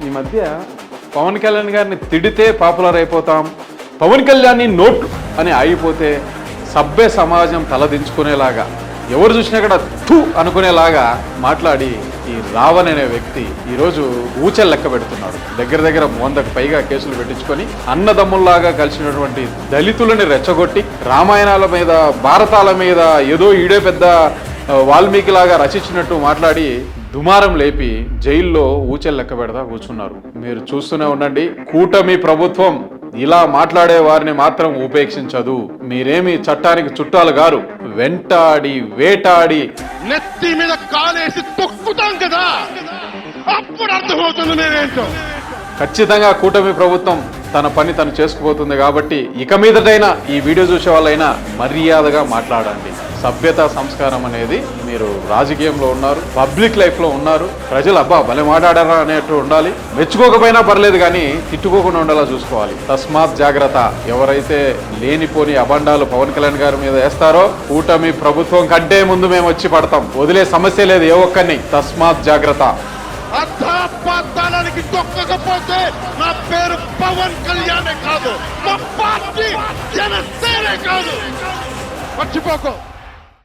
ఈ మధ్య పవన్ కళ్యాణ్ గారిని తిడితే పాపులర్ అయిపోతాం, పవన్ కళ్యాణ్ని నోట్ అని ఆగిపోతే సభ్య సమాజం తలదించుకునేలాగా, ఎవరు చూసినా కూడా థూ అనుకునేలాగా మాట్లాడి ఈ రావణ్ అనే వ్యక్తి ఈరోజు ఊచలు లెక్క పెడుతున్నాడు. దగ్గర 100కు పైగా కేసులు పెట్టించుకొని అన్నదమ్ముల్లాగా కలిసినటువంటి దళితులని రెచ్చగొట్టి రామాయణాల మీద, భారతాల మీద ఏదో ఈడే పెద్ద వాల్మీకిలాగా రచించినట్టు మాట్లాడి దుమారం లేపి జైల్లో ఊచలు లెక్క పెడతా కూర్చున్నారు. మీరు చూస్తూనే ఉండండి. కూటమి ప్రభుత్వం ఇలా మాట్లాడే వారిని మాత్రం ఉపేక్షించదు. మీరేమి చట్టానికి చుట్టాలు గారు, వెంటాడి వేటాడి నెత్తి మీద కాలేసి తొక్కుతాం కదా, అప్పుడు అర్థమవుతుంది నేనేంటో. ఖచ్చితంగా కూటమి ప్రభుత్వం తన పని తను చేసుకుపోతుంది. కాబట్టి ఇక మీదటైనా ఈ వీడియో చూసే వాళ్ళైనా మర్యాదగా మాట్లాడండి. సభ్యత, సంస్కారం అనేది, మీరు రాజకీయంలో ఉన్నారు, పబ్లిక్ లైఫ్లో ఉన్నారు, ప్రజలు అబ్బా భలే మాట్లాడారా అనేట్టు ఉండాలి. మెచ్చుకోకపోయినా పర్లేదు కానీ తిట్టుకోకుండా ఉండేలా చూసుకోవాలి. తస్మాత్ జాగ్రత్త. ఎవరైతే లేనిపోని అబండాలు పవన్ కళ్యాణ్ గారి మీద వేస్తారో కూటమి ప్రభుత్వం కంటే ముందు మేము వచ్చి పడతాం. వదిలే సమస్య లేదు ఏ ఒక్కరిని. తస్మాత్ జాగ్రత్త. అర్థాపాతానికి తొక్కకపోతే నా పేరు పవన్ కళ్యాణే కాదు, మా పార్టీ జనసేనే కాదు, మర్చిపోకు.